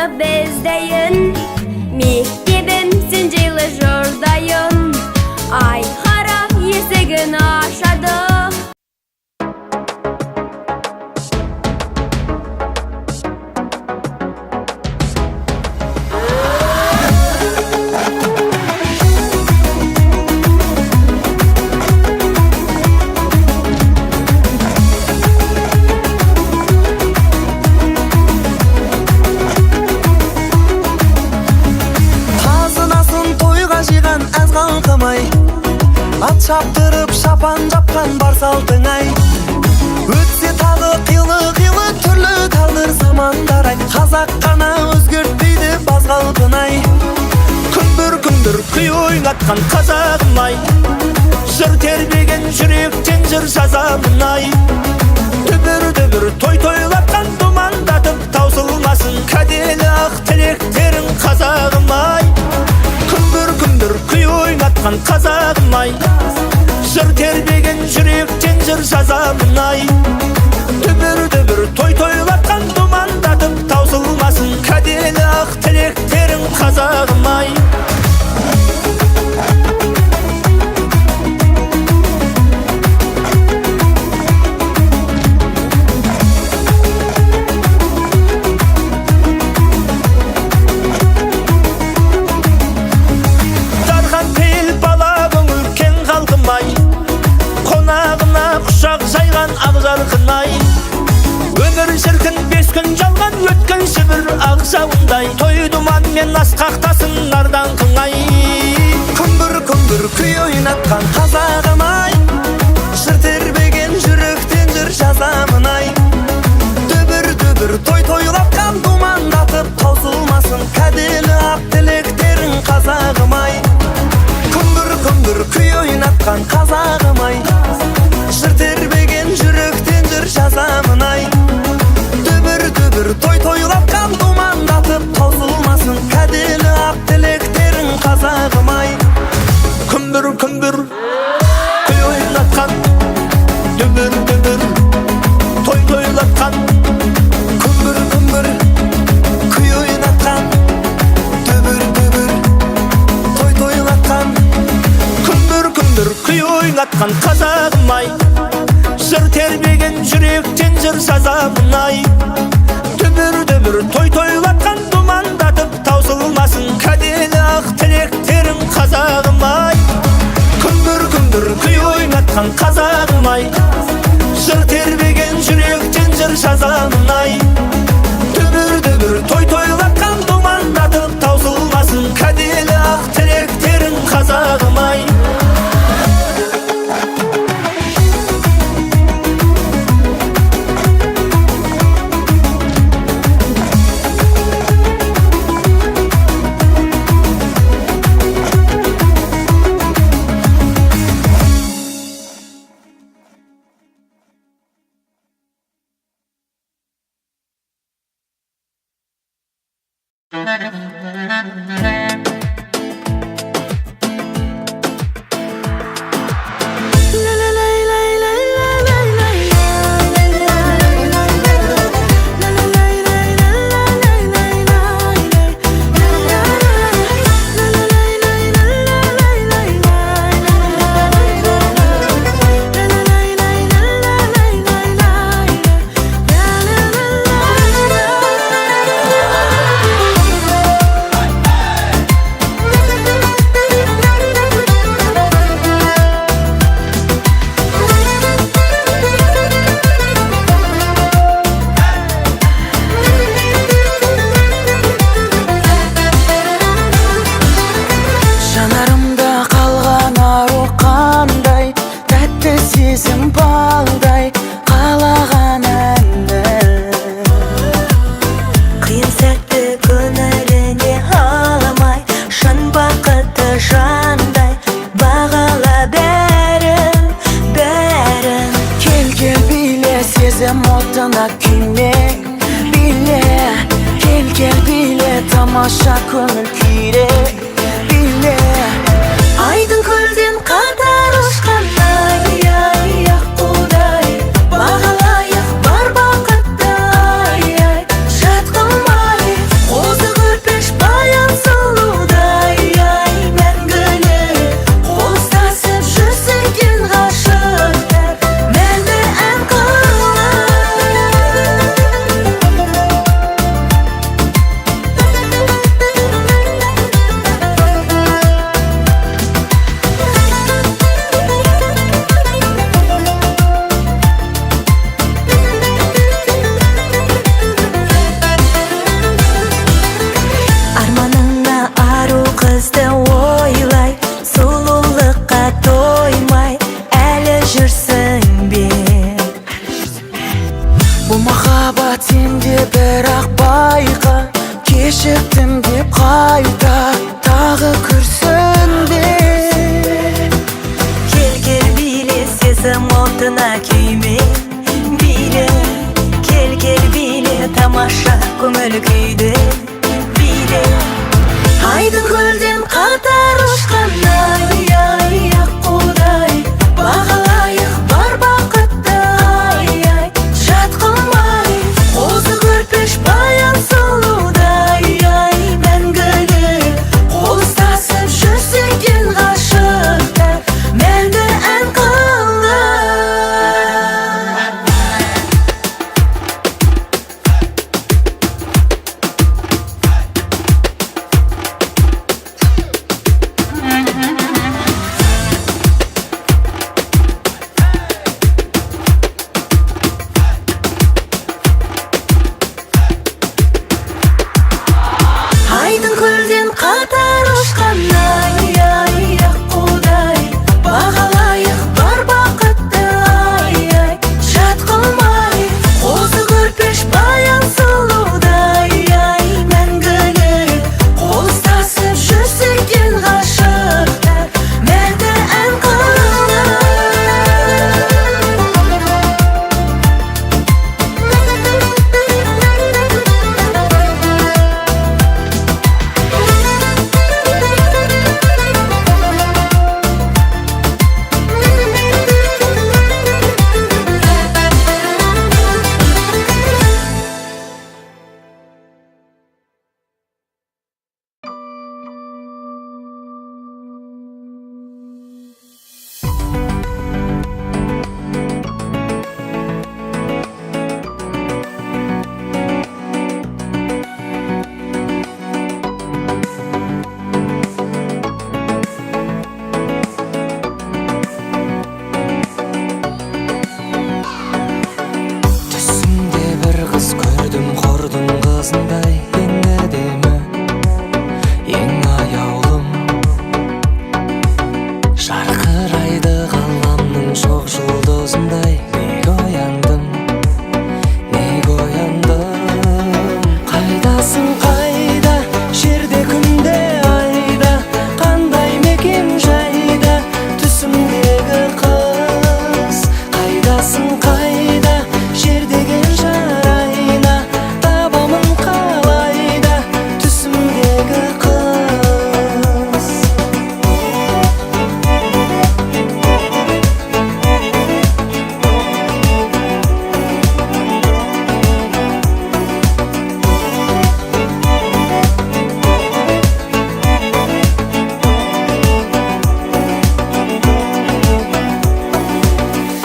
оны бездейін. Мектебімсін жайлы жордайын, ай қара есігін ашады. Ат шаптырып шапан жапқан бар салтыңай. Өтсе тағы қилы түрлі тағдыр замандар ай. Қазақ қана өзгертпейді баз қалпын-ай. Күндір күй ойнатқан қазағым-ай. Жыр тербеген жүректен жыр жазамын-ай. Дүбір той-тойлатқан думандатып таусылмасын кәделі ақ тілектерің қазағым-ай. Күндір күй ойнатқан қазағым-ай. Жыр тербеген жүректен жыр жазамын-ай. Дүбір той-тойлатқан думандатып таусылмасын кәделі ақ тілектерің қазағым-ай. Құшақ жайған ақ жарқын-ай. Өмір шіркін 5 күн жалған өткен шібір ақ жауындай. Той думанмен асқақтасын нардан-қың-ай. Күндір күй ойнатқан қазағым-ай. Жыр тербеген жүректен жыр жазамын-ай. Дүбір той-тойлатқан думандатып таусылмасын кәделі ақ тілектерің қазағым-ай. Күндір күй ойнатқан қазағым-ай. Жыр тербеген жүректен жыр жазамын-ай. Дүбір той-тойлатқан думандатып таусылмасын кәделі ақ тілектерің қазағым-ай. Күндір күй ойнатқан, дүбір той-тойлатқан. Күндір күй ойнатқан, дүбір той-тойлатқан. Күндір күй ойнатқан қазағым-ай. Жыр тербеген жүректен жыр жазамын-ай. Дүбір той-тойлатқан думандатып таусылмасын кәделі ақ тілектерің қазағым-ай. Күндір күй ойнатқан қазағым-ай. Жыр тербеген жүректен жыр жазамын-ай. Дүбір той-тойлатқан думандатып таусылмасын кәделі ақ тілектерің қазағым-ай. отына күйме биле, кел биле, тамаша көңіл күйре биле. Айдың көлден қатар ұшқандай, ай құдай, бағалайық бар бақытты, ай жат қылмай, қос кешіктім деп қайта тағы күрсінбе. Кел биле сезім отына күйме, биле кел биле тамаша көңіл күйді биле. Айдын көлден қатар ұшқан ай аққудай бағалайық бар бақытты ай жат қылмай қозы көрпеш баян сұлудай мәңгілік қол ұстасып жүрсек ел ғашықтар мәңгі ән қылып. Айдын көлден қатар ұшқан ай аққудай бағалайық бар бақытты ай жат қылмай қозы көрпеш баян сұлудай мәңгілік қол ұстасып жүрсек ел ғашықтар мәңгі ән қылып. Түсімде бір қыз көрдім қордың қызындай, ең әдемі, ең аяулым. Жарқырайды ғаламның шоқ жұлдызындай, неге ояндым, неге ояндым. Қайдасың қайда, жерде күнде айда, қандай мекен жайда, түсімдегі қыз. Қайдасың қайда, жер деген жарайна, табамын қалайда, түсімдегі қыз.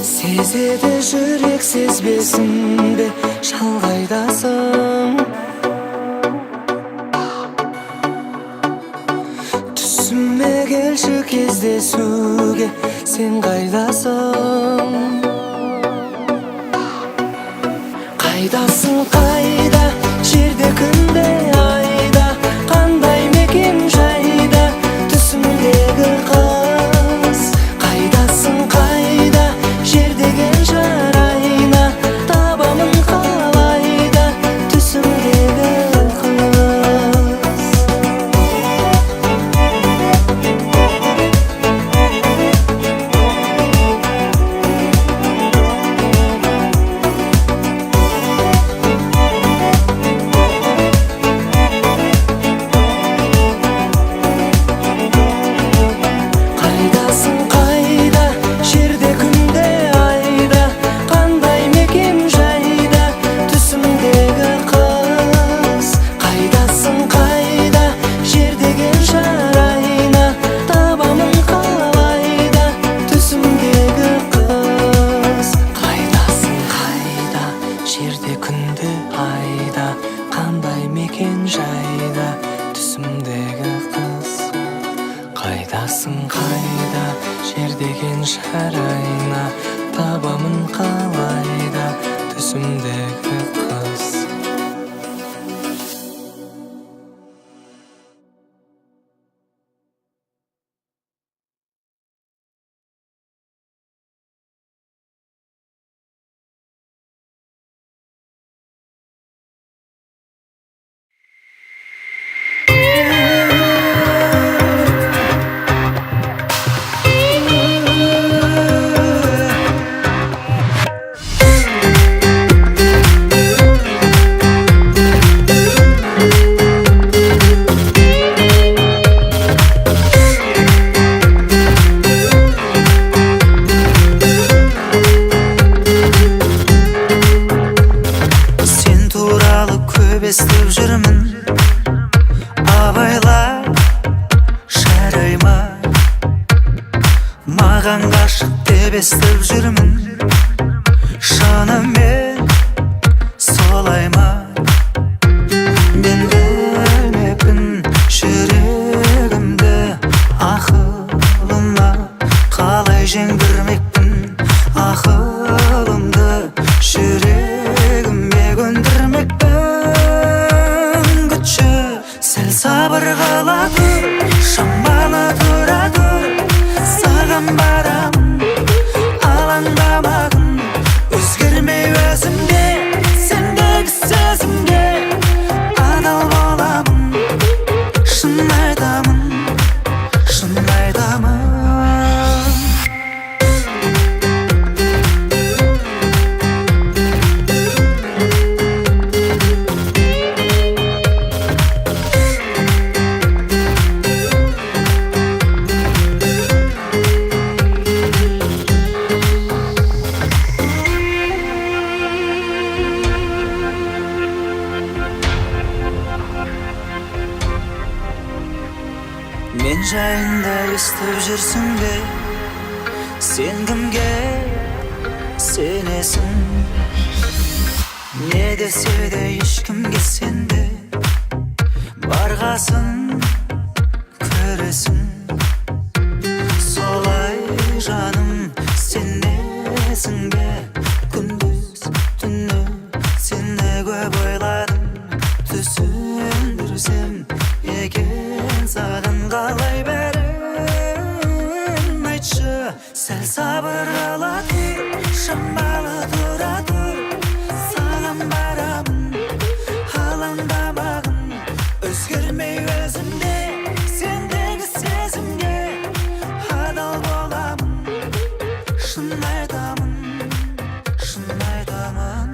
Сезеді жүрек сезбесін бе, шалғайдасың. Түсіме келші кездесуге, сен қайдасың? Қайдасың қайда, жерде күнде айда, қандай мекен жайда, түсімдегі қыз. Қайдасың қайда, жер деген жарайна, табамын қалайда, түсімдегі қыз. қайдасың қайда жер деген шарайна табамын қалайда түсімдегі қыз. деп естіп жүрмін. Абайла жарайма, маған ғашық деп естіп жүрмін. Шынымен солай ма? Мен білмеппін жүрегімді, ақылыма қалай жеңдірмекпін. Ақылымды жүрегіме көндірмекпін. Күтші сәл сабыр қыла тұр, шамалы тұра тұр. Саған барамын, алаңдамағын, өзгермей өзімде, сендегі сөзімге адал боламын. Шын айтамын, шын айтамын. Мен жайында естіп жүрсің бе? Сен кімге сенесің? Не десе де ешкімге сенбе, барғасын көресің. Солай жаным, сенесің бе? Күндіз түні сені көп ойладым. Түсіндірсем екен саған қалай бәрін. Айтшы, сәл сабыр қыла тұр, шамалы тұра тұр. Саған барамын, алаңдамағын, өзгермей өзімде, сендегі сезімге адал боламын. Шын айтамын, шын айтамын.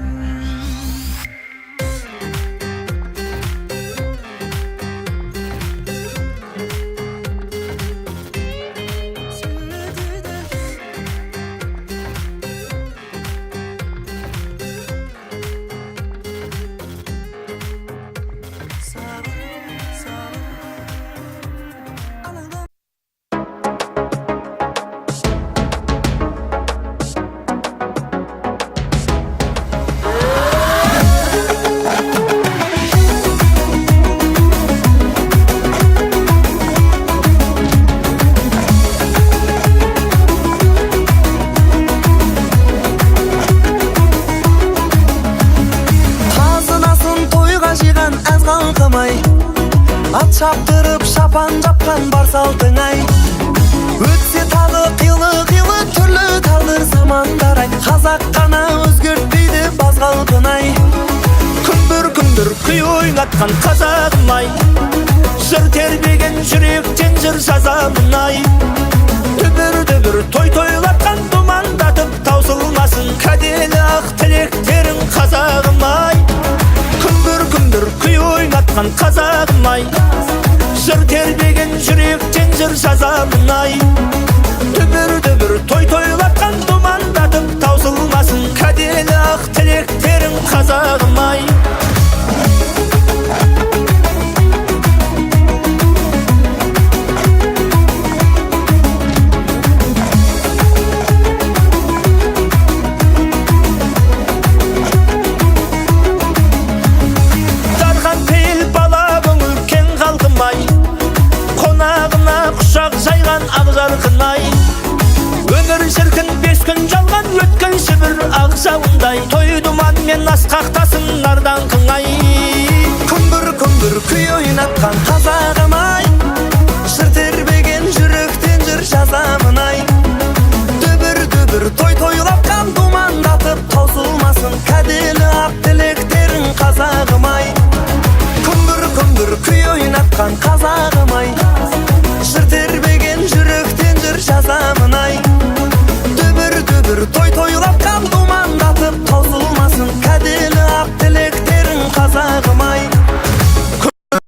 Ат шаптырып шапан жапқан бар салтың ай. Өтсе тағы қилы түрлі тағдыр замандар ай. Қазақ қана өзгертпейді баз қалпын ай. Күндір күй ойнатқан қазағым ай. Жыр тербеген жүректен жыр жазамын ай. Дүбір тойлатқан думандатып таусылмасын кәделі ақ тілектерің қазағым ай. Күндір күй ойнатқан қазағым ай. Жыр тербеген жүректен жыр жазамын ай. Дүбір тойлатқан думандатып таусылмасын кәделі ақ тілектерің қазағым ай. Өмір шіркін 5 күн жалған өткен шібір ақ жауындай. Той думан мен асқақтасын нардан қыңай. Күндір күй ойнатқан қазағым ай. Жыр тербеген жүректен жыр жазамын ай. Дүбір тойлатқан думандатып таусылмасын кәделі ақ тілектерің қазағым ай. Күндір күй ойнатқан